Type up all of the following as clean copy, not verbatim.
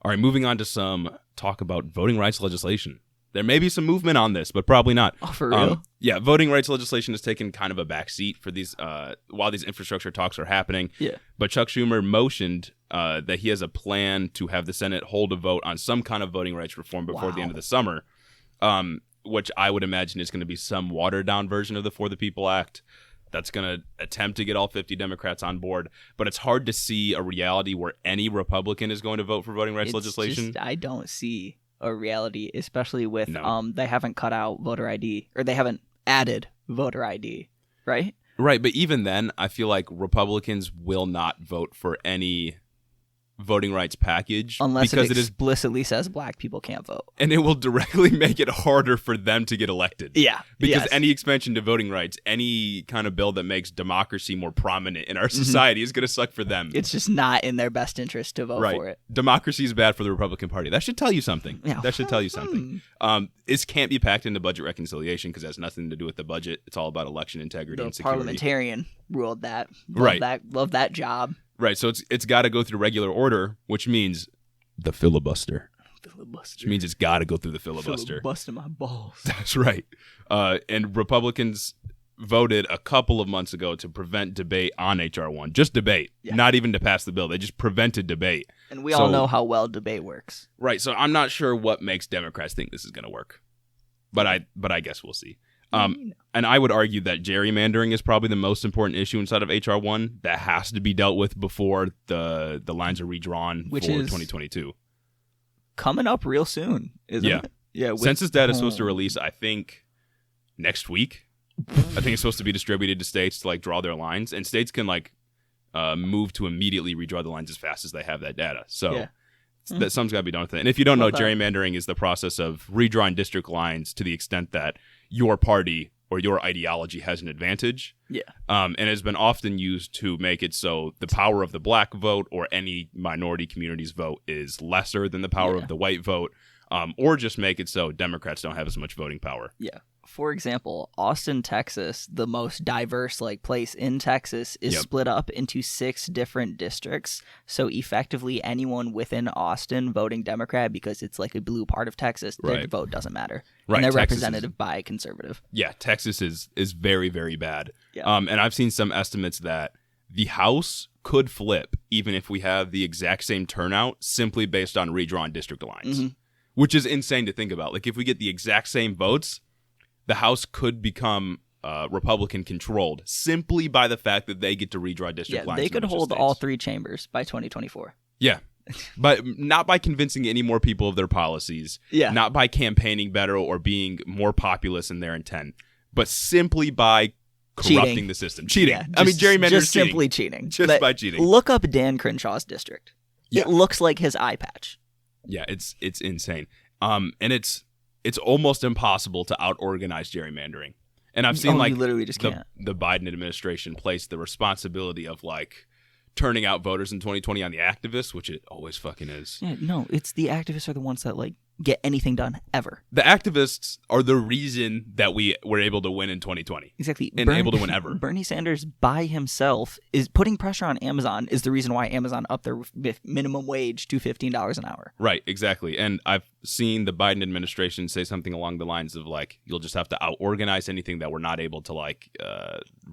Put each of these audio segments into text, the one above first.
All right, moving on to some talk about voting rights legislation. There may be some movement on this, but probably not. Oh, for real? Yeah, voting rights legislation has taken kind of a backseat for these while these infrastructure talks are happening. Yeah. But Chuck Schumer motioned that he has a plan to have the Senate hold a vote on some kind of voting rights reform before the end of the summer, which I would imagine is going to be some watered-down version of the For the People Act that's going to attempt to get all 50 Democrats on board. But it's hard to see a reality where any Republican is going to vote for voting rights legislation. I don't see a reality, especially with they haven't cut out voter ID, or they haven't added voter ID, right? Right, but even then, I feel like Republicans will not vote for any voting rights package unless it explicitly says black people can't vote, and it will directly make it harder for them to get elected. Yeah, because any expansion to voting rights, any kind of bill that makes democracy more prominent in our society is going to suck for them. It's just not in their best interest to vote for it. Democracy is bad for the Republican Party. That should tell you something. Yeah. That should tell you something. This can't be packed into budget reconciliation because it has nothing to do with the budget. It's all about election integrity and security. Parliamentarian ruled that. Love that job. Right, so it's got to go through regular order, which means the filibuster. Which means it's got to go through the filibuster. Busting my balls. That's right. And Republicans voted a couple of months ago to prevent debate on H.R. 1. Just debate, not even to pass the bill. They just prevented debate. And we all know how well debate works. Right, so I'm not sure what makes Democrats think this is going to work. But I guess we'll see. And I would argue that gerrymandering is probably the most important issue inside of H.R. 1 that has to be dealt with before the lines are redrawn for 2022. Coming up real soon, isn't it? Yeah. Census data is supposed to release, I think, next week. I think it's supposed to be distributed to states to draw their lines, and states can move to immediately redraw the lines as fast as they have that data. So that something's got to be done with it. And if you don't know, gerrymandering is the process of redrawing district lines to the extent that your party or your ideology has an advantage. Yeah. And has been often used to make it so the power of the black vote or any minority community's vote is lesser than the power of the white vote, or just make it so Democrats don't have as much voting power. Yeah. For example, Austin, Texas, the most diverse place in Texas, is split up into 6 different districts. So effectively, anyone within Austin voting Democrat, because it's a blue part of Texas, their vote doesn't matter. Right. And they're Texas represented by conservative. Yeah, Texas is very, very bad. Yeah. And I've seen some estimates that the House could flip even if we have the exact same turnout simply based on redrawn district lines, which is insane to think about. If we get the exact same votes, the House could become Republican controlled simply by the fact that they get to redraw district lines. They could hold all 3 chambers by 2024. Yeah. But not by convincing any more people of their policies. Yeah. Not by campaigning better or being more populous in their intent, but simply by corrupting the system. Cheating. Yeah, gerrymandering just simply cheating. Just by cheating. Look up Dan Crenshaw's district. Yeah. It looks like his eye patch. Yeah, it's insane. And it's almost impossible to out-organize gerrymandering. And I've seen you literally just can't. The Biden administration place the responsibility of turning out voters in 2020 on the activists, which it always fucking is. Yeah, no, it's the activists are the ones that get anything done ever. The activists are the reason that we were able to win in 2020. Exactly. And able to win ever. Bernie Sanders by himself is putting pressure on Amazon is the reason why Amazon upped their minimum wage to $15 an hour. Right, exactly. And I've seen the Biden administration say something along the lines of you'll just have to out-organize anything that we're not able to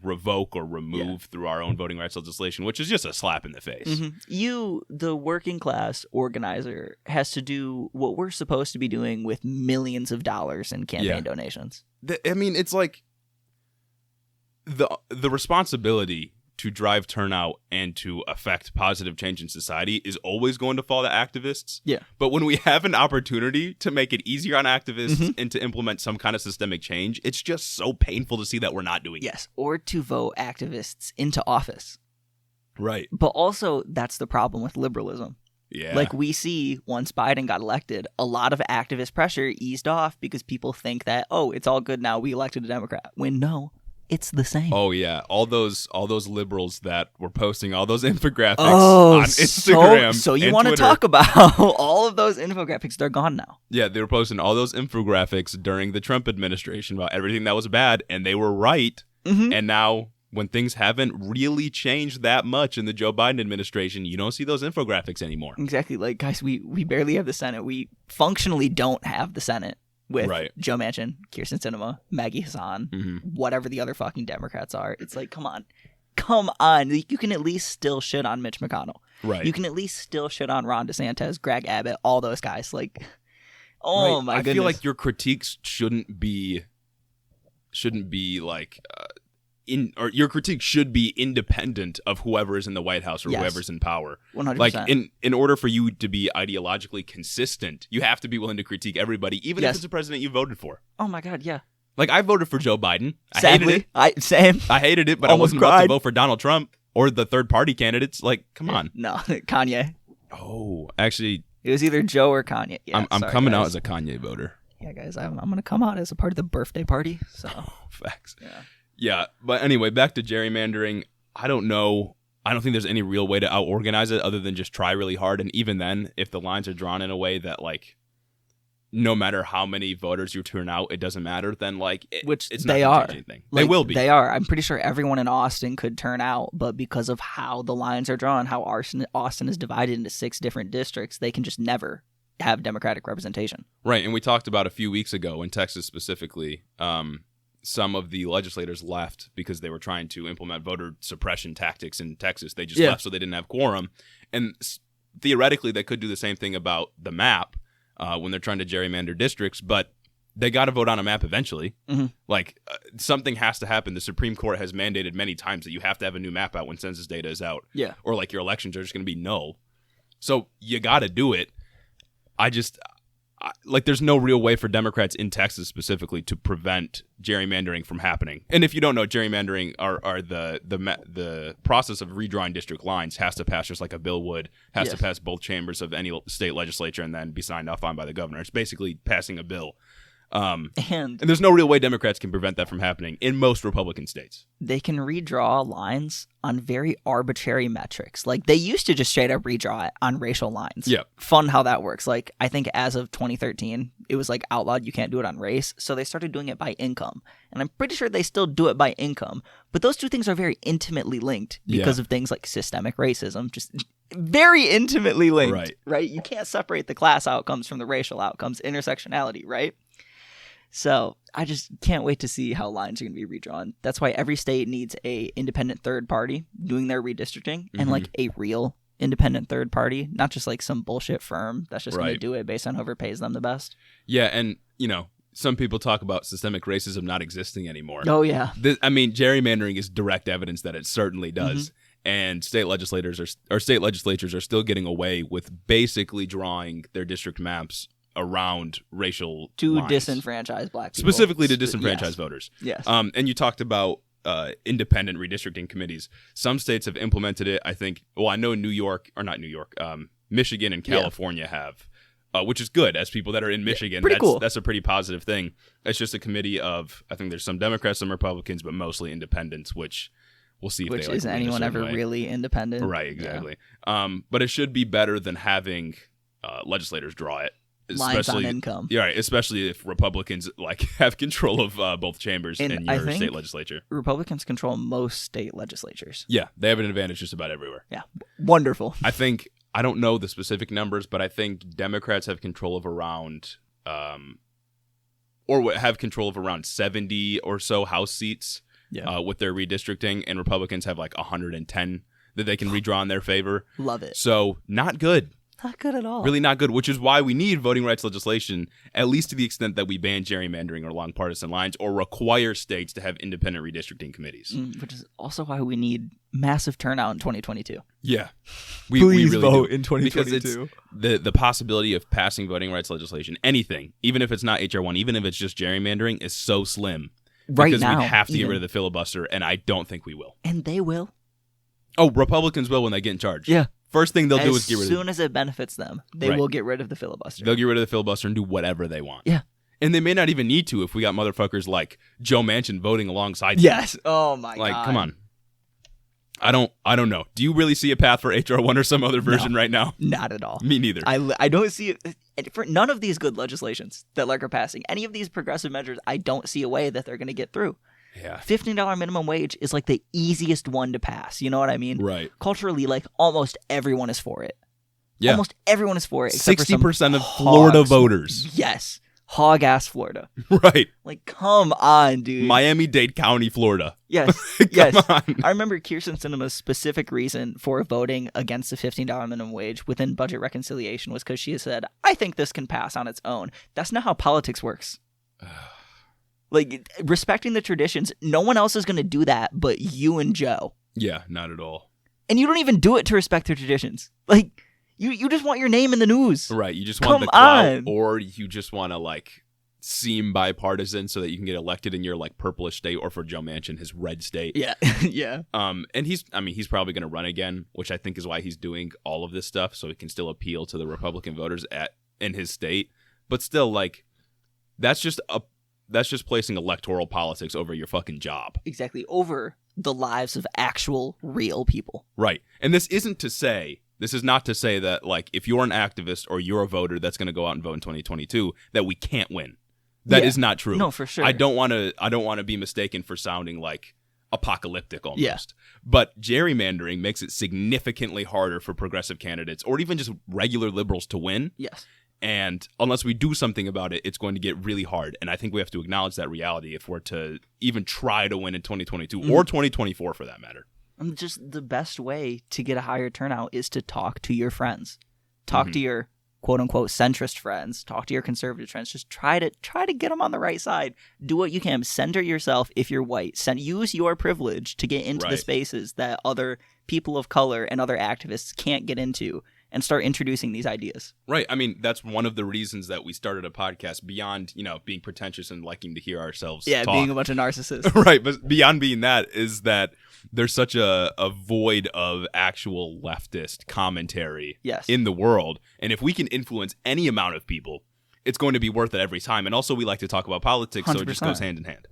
revoke or remove through our own voting rights legislation, which is just a slap in the face. Mm-hmm. You, the working class organizer, has to do what we're supposed to be doing with millions of dollars in campaign donations. It's the responsibility to drive turnout and to affect positive change in society is always going to fall to activists. Yeah. But when we have an opportunity to make it easier on activists and to implement some kind of systemic change, it's just so painful to see that we're not doing it. Yes, or to vote activists into office. Right. But also, that's the problem with liberalism. Yeah. We see once Biden got elected, a lot of activist pressure eased off because people think that, it's all good now, we elected a Democrat. When no, it's the same. Oh yeah, all those liberals that were posting all those infographics on Instagram. So you want to talk about all of those infographics? They're gone now. Yeah, they were posting all those infographics during the Trump administration about everything that was bad, and they were right. And now when things haven't really changed that much in the Joe Biden administration, you don't see those infographics anymore. Exactly. Like, guys, we barely have the Senate. We functionally don't have the Senate with Joe Manchin, Kyrsten Sinema, Maggie Hassan, whatever the other fucking Democrats are. It's like, come on. You can at least still shit on Mitch McConnell. Right. You can at least still shit on Ron DeSantis, Greg Abbott, all those guys. Like, oh my goodness. I feel like your critiques shouldn't be like your critique should be independent of whoever is in the White House or whoever's in power. 100%. Like in order for you to be ideologically consistent, you have to be willing to critique everybody, even if it's a president you voted for. Oh my God, yeah. Like, I voted for Joe Biden. Sadly, I hated it. Same. I hated it, but I wasn't about to vote for Donald Trump or the third party candidates. Like, come on. No, Kanye. Oh, actually, it was either Joe or Kanye. Yeah, I'm coming out as a Kanye voter. Yeah, guys, I'm going to come out as a part of the birthday party. So facts. Yeah, but anyway, back to gerrymandering. I don't know. I don't think there's any real way to out-organize it other than just try really hard. And even then, if the lines are drawn in a way that, like, no matter how many voters you turn out, it doesn't matter, then, like, it's not going to change anything. Like, they will be. They are. I'm pretty sure everyone in Austin could turn out, but because of how the lines are drawn, how Austin is divided into 6 different districts, they can just never have Democratic representation. Right, and we talked about a few weeks ago in Texas specifically, some of the legislators left because they were trying to implement voter suppression tactics in Texas. They just left so they didn't have quorum. And theoretically, they could do the same thing about the map when they're trying to gerrymander districts, but they got to vote on a map eventually. Like, something has to happen. The Supreme Court has mandated many times that you have to have a new map out when census data is out. Yeah. Or, like, your elections are just going to be null. So you got to do it. There's no real way for Democrats in Texas specifically to prevent gerrymandering from happening. And if you don't know, gerrymandering are the process of redrawing district lines has to pass just like a bill would, has to pass both chambers of any state legislature and then be signed off on by the governor. It's basically passing a bill. And there's no real way Democrats can prevent that from happening in most Republican states. They can redraw lines on very arbitrary metrics. Like, they used to just straight up redraw it on racial lines. Yeah. Fun how that works. Like, I think as of 2013, it was like outlawed. You can't do it on race. So they started doing it by income. And I'm pretty sure they still do it by income. But those two things are very intimately linked because of things like systemic racism. Just very intimately linked. Right? You can't separate the class outcomes from the racial outcomes. Intersectionality, right? So I just can't wait to see how lines are going to be redrawn. That's why every state needs a independent third party doing their redistricting and like a real independent third party, not just like some bullshit firm that's just going to do it based on whoever pays them the best. Yeah, and some people talk about systemic racism not existing anymore. Oh yeah. Gerrymandering is direct evidence that it certainly does. And state legislatures are still getting away with basically drawing their district maps around racial lines. Disenfranchise black people. Specifically to disenfranchise voters. Yes. And you talked about independent redistricting committees. Some states have implemented it. I think, I know Michigan and California have, which is good. As people that are in Michigan, cool. That's a pretty positive thing. It's just a committee of, I think there's some Democrats, some Republicans, but mostly independents, which we'll see if is anyone ever really independent? Right, exactly. Yeah. But it should be better than having legislators draw it. Lines on income. Yeah, right. Especially if Republicans have control of both chambers in your state legislature. Republicans control most state legislatures. Yeah, they have an advantage just about everywhere. Yeah, wonderful. I don't know the specific numbers, but I think Democrats have control of around, have control of around 70 or so House seats with their redistricting, and Republicans have like 110 that they can redraw in their favor. Love it. So not good. Not good at all. Really not good, which is why we need voting rights legislation, at least to the extent that we ban gerrymandering along partisan lines or require states to have independent redistricting committees. Which is also why we need massive turnout in 2022. Yeah. Please we really vote do. in 2022. Because it's the possibility of passing voting rights legislation, anything, even if it's not H.R. 1, even if it's just gerrymandering, is so slim. Right because now. We have to get rid of the filibuster, and I don't think we will. And they will. Oh, Republicans will when they get in charge. Yeah. First thing they'll do is get rid of it. As soon as it benefits them, they will get rid of the filibuster. They'll get rid of the filibuster and do whatever they want. Yeah. And they may not even need to if we got motherfuckers like Joe Manchin voting alongside them. Yes. Oh my god. Like, come on. I don't know. Do you really see a path for H.R. 1 or some other version right now? Not at all. Me neither. I don't see it. For none of these good legislations that are passing, any of these progressive measures, I don't see a way that they're going to get through. Yeah. $15 minimum wage is like the easiest one to pass. You know what I mean? Right. Culturally, like almost everyone is for it. Yeah. Almost everyone is for it. 60% of Florida voters. Yes. Hog ass Florida. Right. Like, come on, dude. Miami-Dade County, Florida. Yes. Come yes. on. I remember Kyrsten Sinema's specific reason for voting against the $15 minimum wage within budget reconciliation was because she said, I think this can pass on its own. That's not how politics works. Like, respecting the traditions, no one else is going to do that but you and Joe. Yeah, not at all. And you don't even do it to respect their traditions. Like, you just want your name in the news. Right. You just want the clout, or you just want to, like, seem bipartisan so that you can get elected in your, like, purplish state, or for Joe Manchin, his red state. Yeah. Yeah. And he's probably going to run again, which I think is why he's doing all of this stuff, so he can still appeal to the Republican voters in his state. But still, like, that's just placing electoral politics over your fucking job. Exactly. Over the lives of actual real people. Right. And this is not to say that, like, if you're an activist or you're a voter that's going to go out and vote in 2022, that we can't win. That is not true. No, for sure. I don't want to be mistaken for sounding like apocalyptic almost. Yeah. But gerrymandering makes it significantly harder for progressive candidates or even just regular liberals to win. Yes. And unless we do something about it, it's going to get really hard. And I think we have to acknowledge that reality if we're to even try to win in 2022 or 2024 for that matter. Just the best way to get a higher turnout is to talk to your friends. Talk to your quote-unquote centrist friends. Talk to your conservative friends. Just try to get them on the right side. Do what you can. Center yourself if you're white. Use your privilege to get into the spaces that other people of color and other activists can't get into, and start introducing these ideas. Right. I mean, that's one of the reasons that we started a podcast beyond, being pretentious and liking to hear ourselves talk. Being a bunch of narcissists. Right. But beyond being that is that there's such a void of actual leftist commentary in the world. And if we can influence any amount of people, it's going to be worth it every time. And also, we like to talk about politics, 100%. So it just goes hand in hand.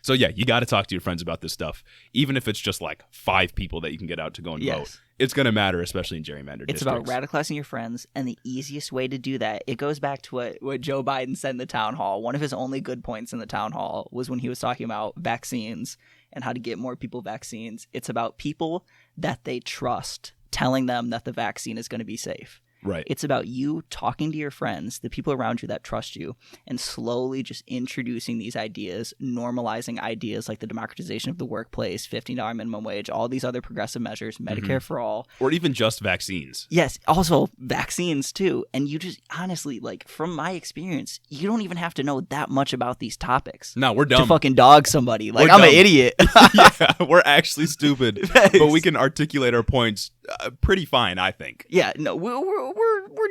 So, yeah, you got to talk to your friends about this stuff. Even if it's just like 5 people that you can get out to go and vote. It's going to matter, especially in gerrymandered districts. It's about radicalizing your friends, and the easiest way to do that, it goes back to what Joe Biden said in the town hall. One of his only good points in the town hall was when he was talking about vaccines and how to get more people vaccines. It's about people that they trust, telling them that the vaccine is going to be safe. Right. It's about you talking to your friends, the people around you that trust you, and slowly just introducing these ideas, normalizing ideas like the democratization of the workplace, $15 minimum wage, all these other progressive measures, Medicare for all. Or even just vaccines. Yes, also vaccines too. And you just, honestly, like, from my experience, you don't even have to know that much about these topics. No, we're dumb. To fucking dog somebody. Like, I'm an idiot. Yeah, we're actually stupid. But we can articulate our points pretty fine, I think. Yeah, no, we're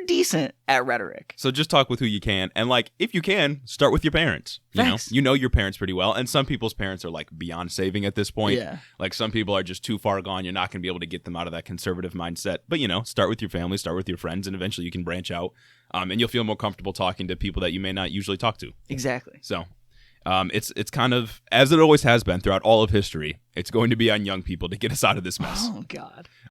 decent at rhetoric. So just talk with who you can, and like, if you can, start with your parents. You know your parents pretty well, and some people's parents are like beyond saving at this point. Yeah. Like, some people are just too far gone. You're not going to be able to get them out of that conservative mindset. But start with your family, start with your friends, and eventually you can branch out, and you'll feel more comfortable talking to people that you may not usually talk to. Exactly. So it's kind of, as it always has been throughout all of history, it's going to be on young people to get us out of this mess. Oh, God.